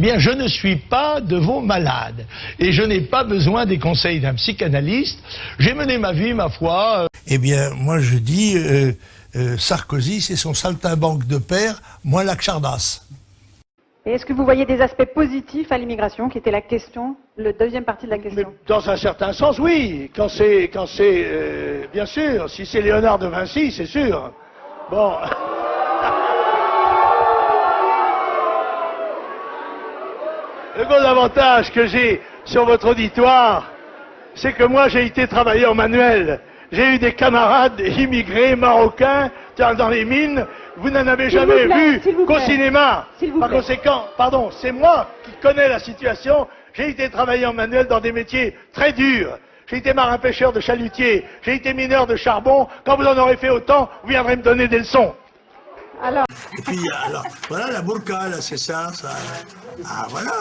bien, je ne suis pas de vos malades. Et je n'ai pas besoin des conseils d'un psychanalyste. J'ai mené ma vie, ma foi. Eh bien, moi je dis, Sarkozy, c'est son saltimbanque de père, moins Lachardas. Et est-ce que vous voyez des aspects positifs à l'immigration, qui était la question, la deuxième partie de la question? Mais dans un certain sens, oui. Quand c'est, bien sûr, si c'est Léonard de Vinci, c'est sûr. Bon. Le gros avantage que j'ai sur votre auditoire, c'est que moi j'ai été travailleur manuel. J'ai eu des camarades immigrés marocains dans les mines. Vous n'en avez jamais vu qu'au cinéma. Par conséquent, pardon, c'est moi qui connais la situation. J'ai été travailleur manuel dans des métiers très durs. J'ai été marin-pêcheur de chalutier. J'ai été mineur de charbon. Quand vous en aurez fait autant, vous viendrez me donner des leçons. Alors. Et puis, alors, voilà la burqa, là, c'est ça. Ah, voilà.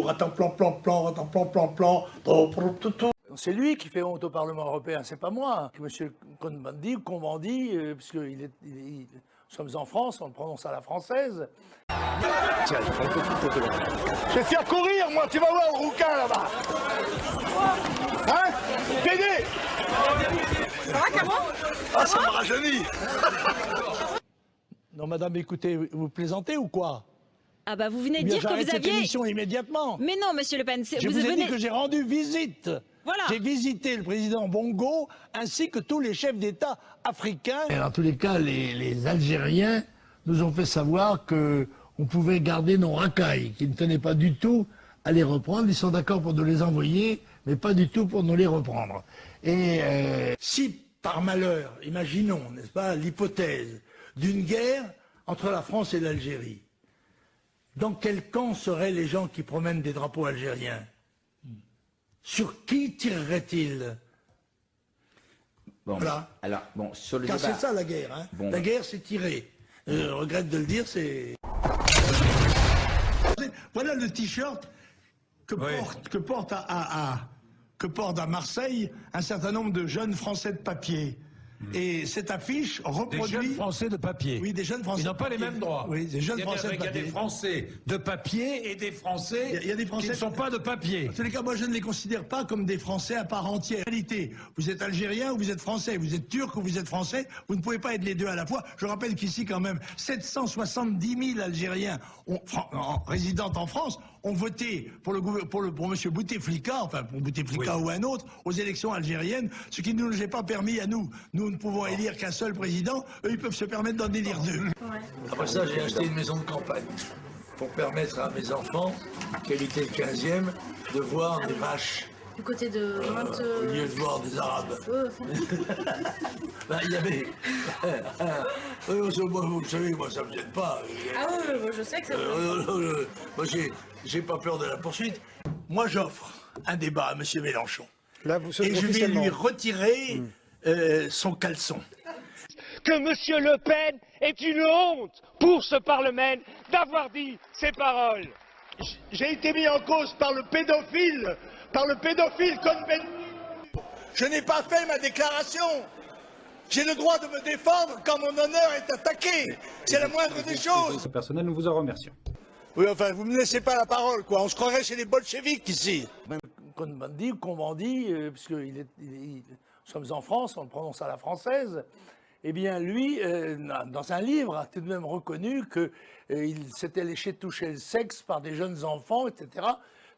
Attends, plan. C'est lui qui fait honte au Parlement européen, c'est pas moi. Monsieur Cohn-Bendit, puisque nous sommes en France, on le prononce à la française. Tiens, je prends une petite photo là. Je vais faire courir, moi, tu vas voir le rouquin là-bas. Hein? Pédé! Ça va, Cameron? Ah, ça me rajeunit. Non, madame, écoutez, vous plaisantez ou quoi? Ah bah vous venez de dire que vous aviez... cette émission immédiatement. Mais non, monsieur Le Pen, Je vous ai dit que j'ai rendu visite. Voilà. J'ai visité le président Bongo ainsi que tous les chefs d'État africains. Et en tous les cas, les Algériens nous ont fait savoir qu'on pouvait garder nos racailles, qu'ils ne tenaient pas du tout à les reprendre. Ils sont d'accord pour nous les envoyer, mais pas du tout pour nous les reprendre. Et si par malheur, imaginons, n'est-ce pas, l'hypothèse d'une guerre entre la France et l'Algérie, dans quel camp seraient les gens qui promènent des drapeaux algériens? Sur qui tirerait-il? Bon, voilà. Alors, bon, sur le Car débat... c'est ça la guerre, hein. Bon. La guerre, c'est tirer. Je regrette de le dire, c'est... Voilà le t-shirt que porte à Marseille un certain nombre de jeunes Français de papier. Et cette affiche reproduit... Des jeunes Français de papier. Oui, des jeunes Français. Ils n'ont pas les mêmes droits. Oui, des jeunes Français de papier. Il y a des Français de papier et des Français, il y a des Français qui ne sont pas de papier. En tous les cas, moi, je ne les considère pas comme des Français à part entière. En réalité, vous êtes Algérien ou vous êtes Français, vous êtes Turc ou vous êtes Français, vous ne pouvez pas être les deux à la fois. Je rappelle qu'ici, quand même, 770 000 Algériens résidant en France ont voté pour M. Bouteflika, enfin pour Bouteflika ou un autre, aux élections algériennes, ce qui ne nous est pas permis à nous. Nous ne pouvons élire qu'un seul président, eux ils peuvent se permettre d'en élire deux. Ouais. Après ça, j'ai acheté une maison de campagne pour permettre à mes enfants, qui habitaient le 15e, de voir des vaches. Du côté de... Au lieu de voir des Arabes. Ben, il y avait... vous savez, moi ça me gêne pas. Ah oui, je sais que ça moi j'ai pas peur de la poursuite. Moi j'offre un débat à M. Mélenchon. Là, et je vais lui retirer son caleçon. Que M. Le Pen est une honte pour ce Parlement d'avoir dit ces paroles. J'ai été mis en cause par le pédophile Cohn-Bendit. Je n'ai pas fait ma déclaration. J'ai le droit de me défendre quand mon honneur est attaqué. C'est la moindre des choses. Personnel, nous vous en remercions. Oui, enfin, vous me laissez pas la parole, quoi. On se croirait chez les bolcheviks ici. Même Cohn-Bendit, puisque nous sommes en France, on le prononce à la française. Eh bien, lui, dans un livre, a tout de même reconnu qu'il s'était laissé toucher le sexe par des jeunes enfants, etc.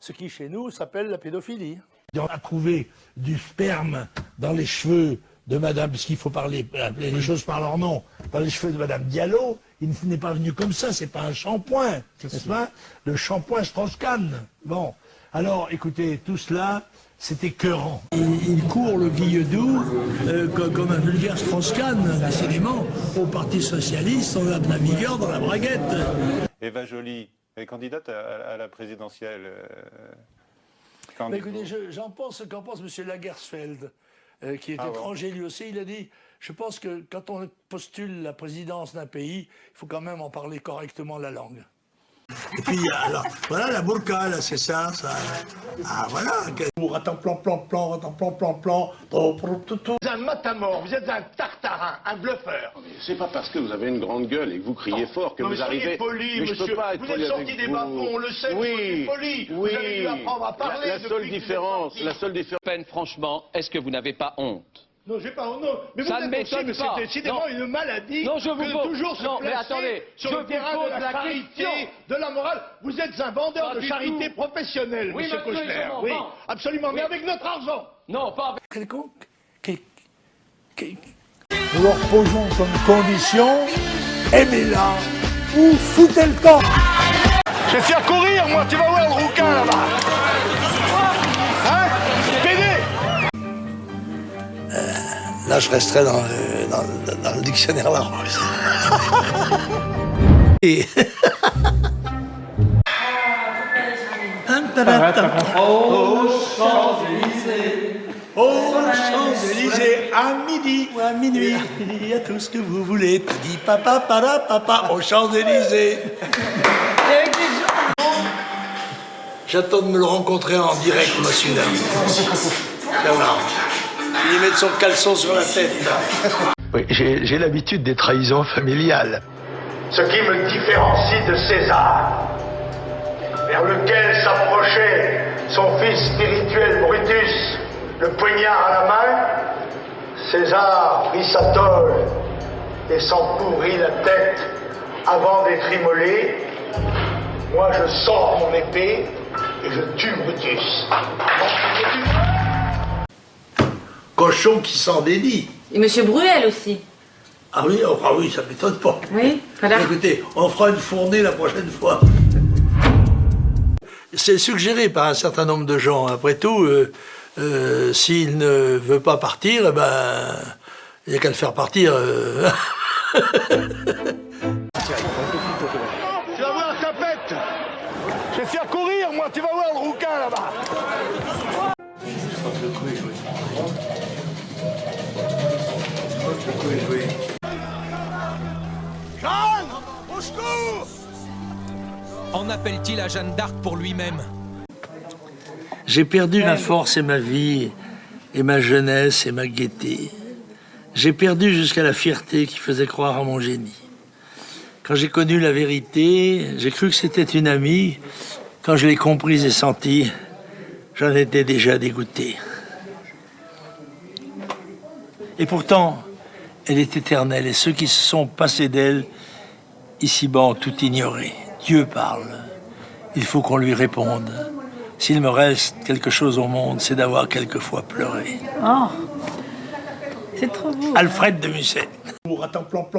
Ce qui, chez nous, s'appelle la pédophilie. On a trouvé du sperme dans les cheveux de Madame, parce qu'il faut appeler les choses par leur nom, dans les cheveux de Madame Diallo. Il n'est pas venu comme ça, c'est pas un shampoing, n'est-ce pas? Le shampoing Strauss-Kahn. Bon, alors, écoutez, tout cela... c'est écœurant. Il court le Guilledou comme un vulgaire Strauss-Kahn, décidément. Au Parti Socialiste, on a de la vigueur dans la braguette. Eva Joly est candidate à la présidentielle. Écoutez, j'en pense qu'en pense M. Lagersfeld, qui est étranger lui aussi. Il a dit, je pense que quand on postule la présidence d'un pays, il faut quand même en parler correctement la langue. Et puis, alors, voilà la burqa, là, c'est ça. Ah, voilà. Attends, plan. Vous êtes un matamor, vous êtes un tartarin, un bluffeur. C'est pas parce que vous avez une grande gueule et que vous criez fort que Non, mais vous arrivez. soyez poli, mais je monsieur. peux pas être Vous poli êtes avec sorti des vous. bas-fonds, on le sait, vous êtes poli. Vous avez dû apprendre à parler. La seule différence, Franchement, est-ce que vous n'avez pas honte? Non, j'ai pas honte. Mais vous Ça ne êtes aussi, m'étonne mais pas. c'est décidément Non. une maladie Non, je vous que pose- toujours se non, mais placer attendez, sur je le vous terrain pose de la la charité, question. de la morale. Vous êtes un vendeur Pas de du charité tout. professionnel, Oui, monsieur monsieur, Kouchner. je m'en Oui, vends. absolument, mais Oui. avec notre argent. Non, pas avec... Quelconque. Nous leur posons comme condition, aimez-la ou foutez le camp. Je vais faire courir, moi, tu vas voir le rouquin là-bas. Hein? PD. Là, je resterai dans le dictionnaire Larousse. Et... Aux Champs-Élysées, à midi ou à minuit, il y a tout ce que vous voulez. Tu dis papa, aux Champs-Élysées. J'attends de me le rencontrer en direct, moi, celui-là. Ça va. Il met son caleçon sur la tête. Oui, j'ai l'habitude des trahisons familiales. Ce qui me différencie de César, vers lequel s'approchait son fils spirituel Brutus, le poignard à la main, César prit sa tôle et s'en couvrit la tête avant d'être immolé. Moi, je sors mon épée et je tue Brutus. Cochon qui s'en dédie. Et Monsieur Bruel aussi. Ah oui, ça m'étonne pas. Oui, voilà. Écoutez, on fera une fournée la prochaine fois. C'est suggéré par un certain nombre de gens. Après tout, s'il ne veut pas partir, eh ben, il n'y a qu'à le faire partir. Tu vas voir ta pète. Je vais faire courir, moi, tu vas voir le rouquin là-bas. Jeanne, au secours! En appelle-t-il à Jeanne d'Arc pour lui-même? J'ai perdu ma force et ma vie, et ma jeunesse et ma gaieté. J'ai perdu jusqu'à la fierté qui faisait croire à mon génie. Quand j'ai connu la vérité, j'ai cru que c'était une amie. Quand je l'ai comprise et sentie, j'en étais déjà dégoûté. Et pourtant, elle est éternelle, et ceux qui se sont passés d'elle, ici-bas, ont tout ignoré. Dieu parle. Il faut qu'on lui réponde. S'il me reste quelque chose au monde, c'est d'avoir quelquefois pleuré. Oh, c'est trop beau. Alfred de Musset. Attends, plan.